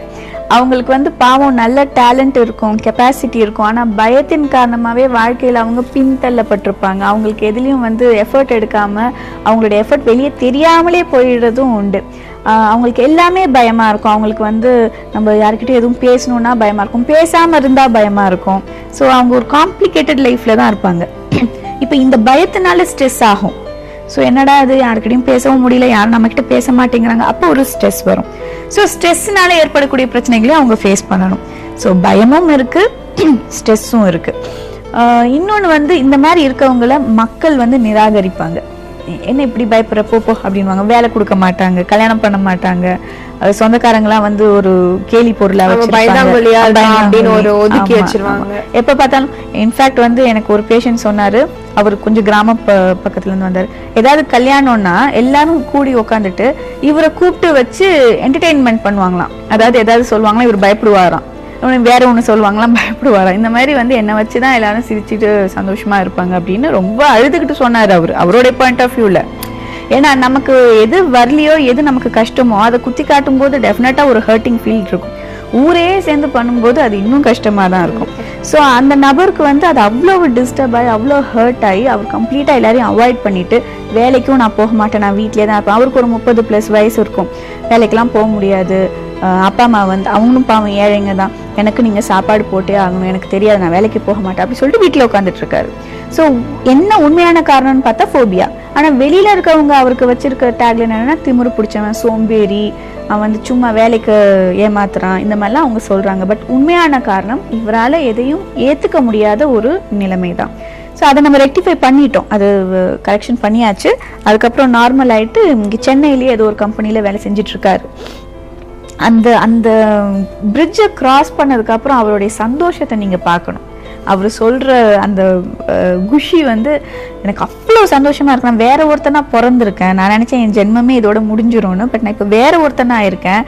அவங்களுக்கு வந்து பாவம் நல்ல டேலண்ட் இருக்கும், கெப்பாசிட்டி இருக்கும், ஆனா பயத்தின் காரணமாவே வாழ்க்கையில அவங்க பின்தள்ளப்பட்டிருப்பாங்க. அவங்களுக்கு எதுலயும் வந்து எஃபர்ட் எடுக்காம அவங்களுடைய எஃபர்ட் வெளியே தெரியாமலே போயிடுறதும் உண்டு. அவங்களுக்கு எல்லாமே பயமா இருக்கும். அவங்களுக்கு வந்து நம்ம யாருக்கிட்டையும் எதுவும் பேசணும்னா பயமா இருக்கும், பேசாம இருந்தா பயமா இருக்கும். ஸோ அவங்க ஒரு காம்ப்ளிகேட்டட் லைஃப்ல தான் இருப்பாங்க. இப்போ இந்த பயத்தினால ஸ்ட்ரெஸ் ஆகும். ஸோ என்னடா அது, யாருக்கிட்டையும் பேசவும் முடியல, யாரும் நம்ம கிட்ட பேச மாட்டேங்கிறாங்க, அப்போ ஒரு ஸ்ட்ரெஸ் வரும். ஸோ ஸ்ட்ரெஸ்னால ஏற்படக்கூடிய பிரச்சனைகளையும் அவங்க ஃபேஸ் பண்ணணும். ஸோ பயமும் இருக்கு, ஸ்ட்ரெஸ்ஸும் இருக்கு. இன்னொன்று வந்து இந்த மாதிரி இருக்கவங்கள மக்கள் வந்து நிராகரிப்பாங்க. என்ன இப்படி பயப்படுற, போப்போ அப்படின்வாங்க, வேலை கொடுக்க மாட்டாங்க, கல்யாணம் பண்ண மாட்டாங்க, சொந்தக்காரங்களாம் வந்து ஒரு கேலி பொருளா ஒதுக்கி வச்சிருவாங்க. எப்ப பார்த்தாலும் இன்ஃபேக்ட் வந்து எனக்கு ஒரு பேஷண்ட் சொன்னாரு, அவர் கொஞ்சம் கிராம பக்கத்துல இருந்து வந்தாரு. ஏதாவது கல்யாணம்னா எல்லாரும் கூடி உக்காந்துட்டு இவரை கூப்பிட்டு வச்சு என்டர்டெயின்மெண்ட் பண்ணுவாங்களாம். அதாவது ஏதாவது சொல்லுவாங்களா, இவர் பயப்படுவாராம், வேற ஒண்ணு சொல்லுவாங்களாம், பயப்படுவாராம். இந்த மாதிரி வந்து என்னை வச்சுதான் எல்லாரும் சிரிச்சுட்டு சந்தோஷமா இருப்பாங்க அப்படின்னு ரொம்ப அழுதுகிட்டு சொன்னாரு அவருடைய பாயிண்ட் ஆஃப் வியூல. ஏன்னா நமக்கு எது வரலையோ, எது நமக்கு கஷ்டமோ அதை குத்தி காட்டும் போது டெஃபினட்டா ஒரு ஹர்ட்டிங் ஃபீல் இருக்கும். ஊரே சேர்ந்து பண்ணும்போது அது இன்னும் கஷ்டமா தான் இருக்கும். ஸோ அந்த நபருக்கு வந்து அது அவ்வளோ டிஸ்டர்ப் ஆகி அவ்வளோ ஹர்ட் ஆகி அவர் கம்ப்ளீட்டா எல்லாரையும் அவாய்ட் பண்ணிட்டு, வேலைக்கும் நான் போக மாட்டேன், நான் வீட்லயே தான் இருப்பேன். அவருக்கு ஒரு 30+ வயசு இருக்கும், வேலைக்கெல்லாம் போக முடியாது. அப்பா அம்மா வந்து அவங்களும் பாவம் ஏழைங்க தான், எனக்கு நீங்க சாப்பாடு போட்டே ஆகணும், எனக்கு தெரியாது, நான் வேலைக்கு போக மாட்டேன் அப்படி சொல்லிட்டு வீட்டுல உட்காந்துட்டு இருக்காரு. ஸோ என்ன உண்மையான காரணம்னு பார்த்தா ஃபோபியா. ஆனா வெளியில இருக்கவங்க அவருக்கு வச்சிருக்க டேக்லைன் என்னன்னா, திமிரு பிடிச்சவன், சோம்பேறி, அவன் வந்து சும்மா வேலைக்கு ஏமாத்துறான், இந்த மாதிரிலாம் அவங்க சொல்றாங்க. பட் உண்மையான காரணம் இவரால் எதையும் ஏத்துக்க முடியாத ஒரு நிலைமை தான். ஸோ அதை நம்ம ரெக்டிஃபை பண்ணிட்டோம், அது கரெக்ஷன் பண்ணியாச்சு. அதுக்கப்புறம் நார்மல் ஆயிட்டு இங்கே சென்னையிலேயே ஏதோ ஒரு கம்பெனியில வேலை செஞ்சுட்டு இருக்காரு. அந்த அந்த பிரிட்ஜை கிராஸ் பண்ணதுக்கு அப்புறம் அவருடைய சந்தோஷத்தை நீங்க பார்க்கணும். அவர் சொல்ற அந்த குஷி வந்து எனக்கு அவ்வளோ சந்தோஷமா இருக்கு. நான் வேற ஒருத்தனா பிறந்திருக்கேன், நான் நினைச்சேன் என் ஜென்மமே இதோட முடிஞ்சிரும்னு, பட் நான் இப்போ வேற ஒருத்தனா இருக்கேன்,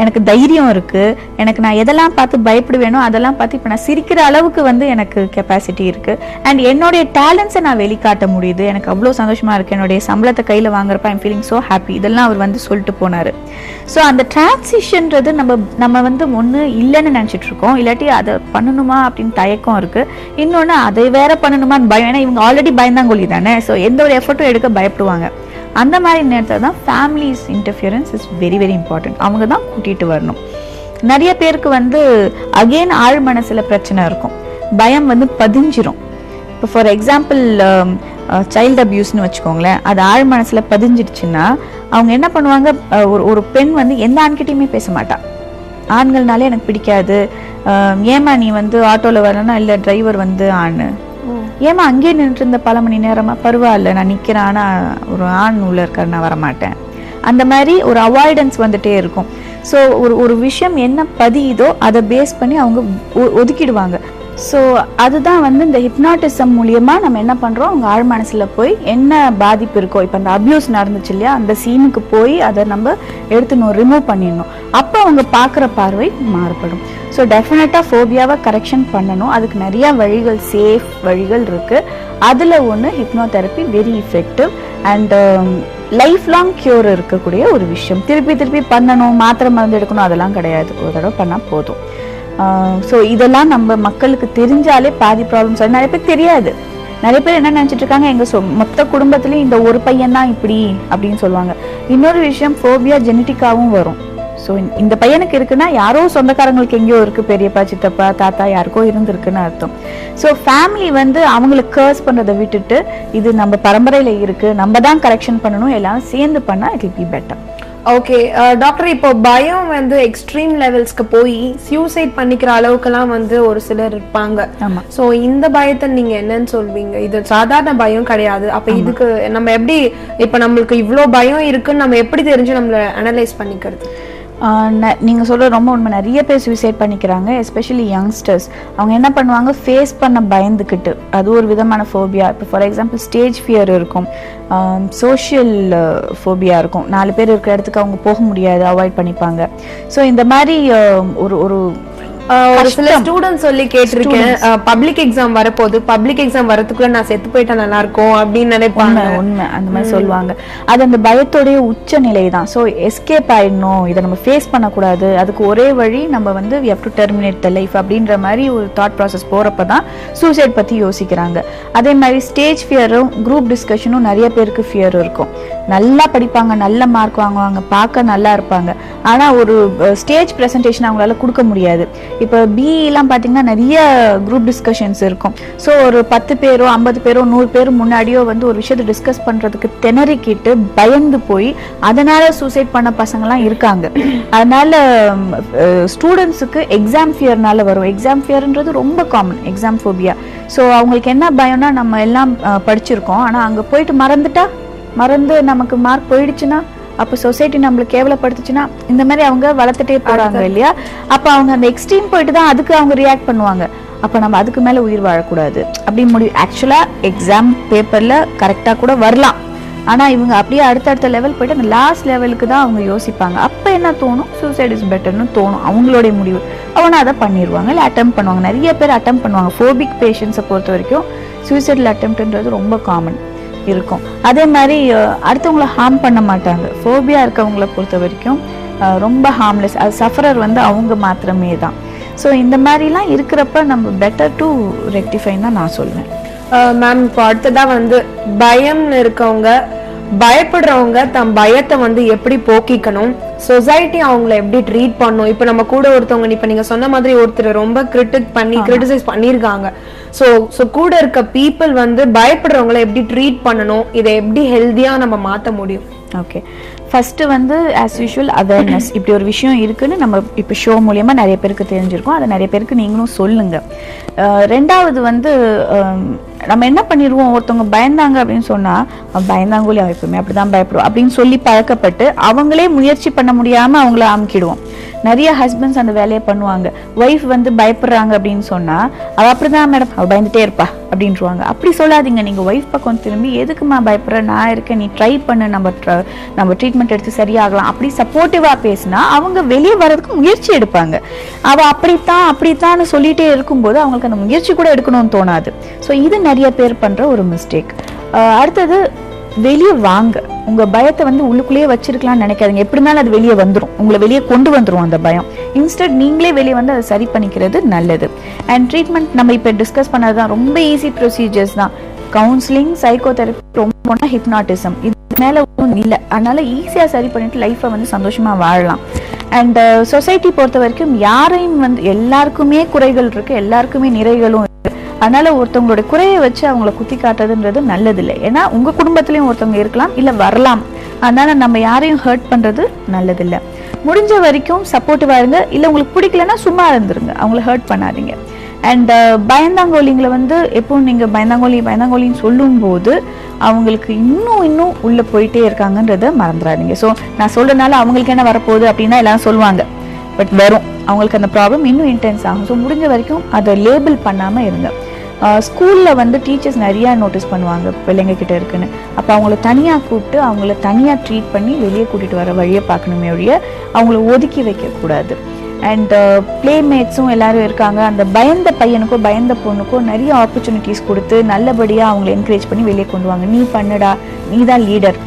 எனக்கு தைரியம் இருக்கு, எனக்கு நான் எதெல்லாம் பார்த்து பயப்படுவேனோ அதெல்லாம் பார்த்து இப்போ நான் சிரிக்கிற அளவுக்கு வந்து எனக்கு கெப்பாசிட்டி இருக்கு, அண்ட் என்னுடைய டேலண்ட்ஸை நான் வெளிக்காட்ட முடியுது, எனக்கு அவ்வளோ சந்தோஷமா இருக்கு, என்னுடைய சம்பளத்தை கையில் வாங்குறப்ப ஐம் ஃபீலிங் ஸோ ஹாப்பி, இதெல்லாம் அவர் வந்து சொல்லிட்டு போனாரு. ஸோ அந்த டிரான்சிஷன்றது நம்ம வந்து ஒன்று இல்லைன்னு நினச்சிட்டு இருக்கோம், இல்லாட்டி அதை பண்ணணுமா அப்படின்னு தயக்கம் இருக்கு. இன்னொன்னு அதை வேற பண்ணணுமான்னு பயம். ஏன்னா இவங்க ஆல்ரெடி பயந்தாங்கொல்லி தானே, ஸோ எந்த ஒரு எஃபர்ட்டும் எடுக்க பயப்படுவாங்க. அந்த மாதிரி நேரத்தில் தான் families interference is very very important. அவங்க தான் கூட்டிட்டு வரணும். நிறைய பேருக்கு வந்து அகெயின் ஆழ் மனசுல பிரச்சனை இருக்கும், பயம் வந்து பதிஞ்சிரும். இப்போ ஃபார் எக்ஸாம்பிள் சைல்டு அபியூஸ்னு வச்சுக்கோங்களேன், அது ஆழ் மனசுல பதிஞ்சிடுச்சுன்னா அவங்க என்ன பண்ணுவாங்க, ஒரு பெண் வந்து எந்த ஆண்கிட்டையுமே பேச மாட்டா, ஆண்கள்னாலே எனக்கு பிடிக்காது, ஏமா நீ வந்து ஆட்டோல வரலன்னா, இல்லை டிரைவர் வந்து ஆண், ஏமா அங்கேயே நின்றுட்டு இருந்த பல மணி நேரமா, பரவாயில்ல நான் நிக்கிறேன், ஆனா ஒரு ஆண் உள்ள இருக்காரு நான் வரமாட்டேன். அந்த மாதிரி ஒரு அவாய்டன்ஸ் வந்துட்டே இருக்கும். ஸோ ஒரு விஷயம் என்ன பதியுதோ அதை பேஸ் பண்ணி அவங்க ஒதுக்கிடுவாங்க. ஸோ அதுதான் வந்து இந்த ஹிப்னாட்டிசம் மூலியமா நம்ம என்ன பண்றோம், அவங்க ஆழ் மனசுல போய் என்ன பாதிப்பு இருக்கோ, இப்போ அந்த அபியூஸ் நடந்துச்சு இல்லையா, அந்த சீனுக்கு போய் அதை நம்ம எடுத்துணும், ரிமூவ் பண்ணிடணும். அப்போ அவங்க பார்க்குற பார்வை மாறுபடும். ஸோ டெஃபினட்டாக ஃபோபியாவை கரெக்ஷன் பண்ணணும். அதுக்கு நிறைய வழிகள், சேஃப் வழிகள் இருக்கு. அதில் ஒன்று hypnotherapy very effective and life long cure இருக்கக்கூடிய ஒரு விஷயம். திருப்பி திருப்பி பண்ணணும், மாத்திரை மருந்து எடுக்கணும், அதெல்லாம் கிடையாது. ஒரு தடவை பண்ணால் போதும். ஸோ இதெல்லாம் நம்ம மக்களுக்கு தெரிஞ்சாலே பாதி ப்ராப்ளம்ஸ். நிறைய பேர் தெரியாது. நிறைய பேர் என்ன நினைச்சிட்டு இருக்காங்க, எங்க மொத்த குடும்பத்திலயும் இந்த ஒரு பையன் தான் இப்படி அப்படின்னு சொல்லுவாங்க. இன்னொரு விஷயம், ஃபோபியா ஜெனட்டிக்காவும் வரும். ஸோ இந்த பையனுக்கு இருக்குன்னா யாரோ சொந்தக்காரங்களுக்கு எங்கேயோ இருக்கு, பெரியப்பா சித்தப்பா தாத்தா யாருக்கோ இருந்திருக்குன்னு அர்த்தம். ஸோ ஃபேமிலி வந்து அவங்களுக்கு கர்ஸ் பண்றதை விட்டுட்டு இது நம்ம பரம்பரையில இருக்கு, நம்ம தான் கரெக்ஷன் பண்ணணும், எல்லாரும் சேர்ந்து பண்ணா it will be better. Okay doctor, இப்போ பயம் வந்து எக்ஸ்ட்ரீம் லெவல்ஸ்க்கு போய் சூசைட் பண்ணிக்கிற அளவுக்குலாம் வந்து ஒரு சிலர் இருப்பாங்க. சோ இந்த பயத்தை நீங்க என்னன்னு சொல்வீங்க? இது சாதாரண பயம் கிடையாது. அப்ப இதுக்கு நம்ம எப்படி, இப்ப நம்மளுக்கு இவ்ளோ பயம் இருக்குன்னு நம்ம எப்படி தெரிஞ்சு நம்மள அனலைஸ் பண்ணிக்கிறது? நீங்கள் சொல்கிற ரொம்ப உண்மை. நிறைய பேர் சூசைட் பண்ணிக்கிறாங்க, எஸ்பெஷலி யங்ஸ்டர்ஸ். அவங்க என்ன பண்ணுவாங்க, ஃபேஸ் பண்ண பயந்துக்கிட்டு. அது ஒரு விதமான ஃபோபியா. இப்போ ஃபார் எக்ஸாம்பிள் ஸ்டேஜ் ஃபியர் இருக்கும், சோஷியல் ஃபோபியா இருக்கும். 4 பேர் இருக்கிற இடத்துக்கு அவங்க போக முடியாது, அவாய்ட் பண்ணிப்பாங்க. ஸோ இந்த மாதிரி ஒரு ஒரு சில ஸ்டூடெண்ட் சொல்லி கேட்டிருக்கேன், பப்ளிக் எக்ஸாம் வரப்போகுது, பப்ளிக் எக்ஸாம் வரதுக்குள்ள நான் செத்து போயிட்டா நல்லா இருக்கும் அப்படின்னு நினைப்பாங்க. உண்மை, அந்த மாதிரி சொல்லுவாங்க. அது அந்த பயத்தோடைய உச்ச நிலை தான். ஸோ எஸ்கேப் ஆயிடணும், இதை நம்ம ஃபேஸ் பண்ணக்கூடாது, அதுக்கு ஒரே வழி நம்ம வந்து we have to terminate the life அப்படின்ற மாதிரி ஒரு தாட் ப்ராசஸ் போறப்ப தான் சூசைட் பத்தி யோசிக்கிறாங்க. அதே மாதிரி ஸ்டேஜ் ஃபியரும் குரூப் டிஸ்கஷனும் நிறைய பேருக்கு ஃபியர் இருக்கும். நல்லா படிப்பாங்க, நல்ல மார்க் வாங்குவாங்க, பார்க்க நல்லா இருப்பாங்க, ஆனா ஒரு ஸ்டேஜ் பிரசன்டேஷன் அவங்களால கொடுக்க முடியாது. இப்போ பிஇலாம் பார்த்தீங்கன்னா நிறைய குரூப் டிஸ்கஷன்ஸ் இருக்கும். ஸோ ஒரு 10 பேரோ 50 பேரோ 100 பேர் முன்னாடியோ வந்து ஒரு விஷயத்தை டிஸ்கஸ் பண்ணுறதுக்கு திணறிக்கிட்டு பயந்து போய் அதனால சூசைட் பண்ண பசங்கள்லாம் இருக்காங்க. அதனால ஸ்டூடெண்ட்ஸுக்கு எக்ஸாம் ஃபியர்னால வரும். எக்ஸாம் ஃபியர்ன்றது ரொம்ப காமன், எக்ஸாம் ஃபோபியா. ஸோ அவங்களுக்கு என்ன பயம்னா, நம்ம எல்லாம் படிச்சிருக்கோம், ஆனால் அங்கே போயிட்டு மறந்து நமக்கு மார்க் போயிடுச்சுன்னா, அப்போ சொசைட்டி நம்மளை கேவலப்படுத்துச்சுன்னா, இந்த மாதிரி அவங்க வளர்த்துட்டே போறாங்க இல்லையா. அப்போ அவங்க அந்த எக்ஸ்ட்ரீம் போயிட்டு தான் அதுக்கு அவங்க ரியாக்ட் பண்ணுவாங்க. அப்போ நம்ம அதுக்கு மேலே உயிர் வாழக்கூடாது அப்படி முடிவு. ஆக்சுவலாக எக்ஸாம் பேப்பரில் கரெக்டாக கூட வரலாம், ஆனால் இவங்க அப்படியே அடுத்தடுத்த லெவல் போயிட்டு அந்த லாஸ்ட் லெவலுக்கு தான் அவங்க யோசிப்பாங்க. அப்போ என்ன தோணும், சூசைட் இஸ் பெட்டர்னு தோணும். அவங்களுடைய முடிவு. அவனை அதை பண்ணிடுவாங்க, இல்லை அட்டெம்ப்ட் பண்ணுவாங்க. நிறைய பேர் அட்டெம்ப்ட் பண்ணுவாங்க. ஃபோபிக் பேஷண்ட்ஸை பொறுத்த வரைக்கும் சூசைடல் அட்டெம்ப்ட்ன்றது ரொம்ப காமன் இருக்கும். அதே மாதிரி அடுத்தவங்களை ஹார்ம் பண்ண மாட்டாங்க. ஃபோபியா இருக்கவங்களை பொறுத்த வரைக்கும் ரொம்ப ஹார்ம்லெஸ். அது சஃபரர் வந்து அவங்க மாத்திரமே தான். ஸோ இந்த மாதிரிலாம் இருக்கிறப்ப நம்ம பெட்டர் டு ரெக்டிஃபைன்னு தான் நான் சொல்லுவேன். மேம், இப்போ அடுத்ததான் வந்து பயம்னு இருக்கவங்க, பயப்படுறவங்க தம் பயத்தை வந்து எப்படி போக்கிக்கணும், சொசைட்டி அவங்கள எப்படி ட்ரீட் பண்ணும்? இப்ப நம்ம கூட ஒருத்தவங்க, இப்ப நீங்க சொன்ன மாதிரி ஒருத்தர் ரொம்ப கிரிட்டிசைஸ் பண்ணிருக்காங்க. சோ கூட இருக்க பீப்புள் வந்து பயப்படுறவங்கள எப்படி ட்ரீட் பண்ணணும், இதை எப்படி ஹெல்தியா நம்ம மாத்த முடியும்? ஓகே, ஃபர்ஸ்ட் வந்து ஆஸ் யூஷுவல் அவேர்னஸ். இப்படி ஒரு விஷயம் இருக்குன்னு நம்ம இப்போ ஷோ மூலியமா நிறைய பேருக்கு தெரிஞ்சிருக்கோம். அதை நிறைய பேருக்கு நீங்களும் சொல்லுங்க. ரெண்டாவது வந்து நம்ம என்ன பண்ணிடுவோம், ஒருத்தவங்க பயந்தாங்க அப்படின்னு சொன்னா, பயந்தாங்கோலி அவன் எப்பவுமே அப்படிதான் பயப்படுவோம் அப்படின்னு சொல்லி பழக்கப்பட்டு அவங்களே முயற்சி பண்ண முடியாம அவங்கள அமுக்கிடுவோம். நிறைய ஹஸ்பண்ட்ஸ் அந்த வேலையை பண்ணுவாங்க. ஒய்ஃப் வந்து பயப்படுறாங்க அப்படின்னு சொன்னா, அவ அப்படிதான் மேடம், அவ பயந்துட்டே இருப்பா அப்படின்ட்டுருவாங்க. அப்படி சொல்லாதீங்க. நீங்க ஒய்ஃப் பக்கம் திரும்பி, எதுக்குமா பயப்படுற, நான் இருக்கேன், நீ ட்ரை பண்ணு, நம்ம ட்ரீட்மெண்ட் எடுத்து சரியாகலாம் அப்படி சப்போர்ட்டிவா பேசினா அவங்க வெளியே வர்றதுக்கு முயற்சி எடுப்பாங்க. அவ அப்படித்தான் சொல்லிட்டே இருக்கும்போது அவங்களுக்கு அந்த முயற்சி கூட எடுக்கணும்னு தோணாது. ஸோ இது நிறைய பேர் பண்ற ஒரு மிஸ்டேக். அடுத்தது, வெளியே வாங்க. உங்க பயத்தை வந்து உள்ளுக்குள்ளேயே வச்சிருக்கலாம்னு நினைக்காதீங்க. எப்படி இருந்தாலும் அது வெளியே வந்துடும், உங்களை வெளியே கொண்டு வந்துடும் அந்த பயம். இன்ஸ்டன்ட் நீங்களே வெளியே வந்து அதை சரி பண்ணிக்கிறது நல்லது. அண்ட் ட்ரீட்மெண்ட் நம்ம இப்போ டிஸ்கஸ் பண்ணதுதான் ரொம்ப ஈஸி ப்ரொசீஜர்ஸ் தான். கவுன்சிலிங், சைக்கோதெரபி, ரொம்ப ஹிப்னாட்டிசம், இது மேல ஒன்றும் இல்லை. அதனால ஈஸியா சரி பண்ணிட்டு லைஃப்பை வந்து சந்தோஷமா வாழலாம். அண்ட் சொசைட்டி பொறுத்த வரைக்கும் யாரையும் வந்து, எல்லாருக்குமே குறைகள் இருக்கு, எல்லாருக்குமே நிறைகளும் இருக்கு. அதனால ஒருத்தவங்களோட குறையை வச்சு அவங்கள குத்தி காட்டுறதுன்றது நல்லதில்லை. ஏன்னா உங்க குடும்பத்திலயும் ஒருத்தவங்க இருக்கலாம், இல்ல வரலாம். அதனால நம்ம யாரையும் ஹர்ட் பண்றது நல்லதில்லை. முடிஞ்ச வரைக்கும் சப்போர்ட்டிவா இருங்க. இல்ல உங்களுக்கு பிடிக்கலன்னா சும்மா இருந்துருங்க, அவங்கள ஹர்ட் பண்ணாதீங்க. அண்ட் பயந்தாங்கோலிங்களை வந்து எப்பவும் நீங்க பயந்தாங்கோலின்னு சொல்லும் போது அவங்களுக்கு இன்னும் உள்ள போயிட்டே இருக்காங்கன்றத மறந்துடாதீங்க. ஸோ நான் சொல்றதுனால அவங்களுக்கு என்ன வரப்போகுது அப்படின்னா எல்லாரும் சொல்லுவாங்க, பட் வரும். அவங்களுக்கு அந்த ப்ராப்ளம் இன்னும் இன்டென்ஸ் ஆகும். ஸோ முடிஞ்ச வரைக்கும் அதை லேபிள் பண்ணாமல் இருங்க. ஸ்கூலில் வந்து டீச்சர்ஸ் நிறையா நோட்டீஸ் பண்ணுவாங்க பிள்ளைங்க கிட்ட இருக்குன்னு. அப்போ அவங்கள தனியாக கூப்பிட்டு அவங்கள தனியாக ட்ரீட் பண்ணி வெளியே கூட்டிகிட்டு வர வழியை பார்க்கணுமே ஒழிய அவங்கள ஒதுக்கி வைக்கக்கூடாது. அண்ட் பிளேமேட்ஸும் எல்லாரும் இருக்காங்க. அந்த பயந்த பையனுக்கோ பயந்த பொண்ணுக்கோ நிறைய ஆப்பர்ச்சுனிட்டிஸ் கொடுத்து நல்லபடியாக அவங்கள என்கரேஜ் பண்ணி வெளியே கொண்டு வாங்க. நீ பண்ணுடா, நீ தான் லீடர்,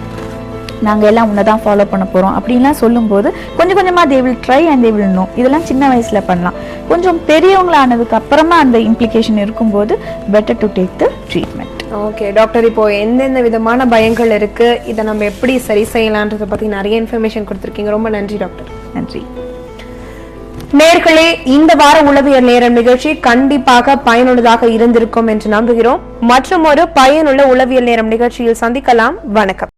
நாங்கள் எல்லாம் உன்னை தான் ஃபாலோ பண்ண போகிறோம் அப்படின்லாம் சொல்லும்போது கொஞ்சம் கொஞ்சமாக they will try and they will know. இதெல்லாம் சின்ன வயசில் பண்ணலாம். கொஞ்சம் பெரியவங்களானதுக்கு அப்புறமா அந்த இம்ப்ளிகேஷன் இருக்கும்போது better to take the treatment. Okay doctor, இப்போ எந்தெந்த விதமான பயங்கள் இருக்கு, இதை நம்ம எப்படி சரி செய்யலான்றதை பற்றி நிறைய இன்ஃபர்மேஷன் கொடுத்துருக்கீங்க. ரொம்ப நன்றி டாக்டர். நன்றி. நேர்களே, இந்த வார உளவியல் நேரம் நிகழ்ச்சி கண்டிப்பாக பயனுள்ளதாக இருந்திருக்கும் என்று நம்புகிறோம். மற்றும் ஒரு பயனுள்ள உளவியல் நேரம் நிகழ்ச்சியில் சந்திக்கலாம். வணக்கம்.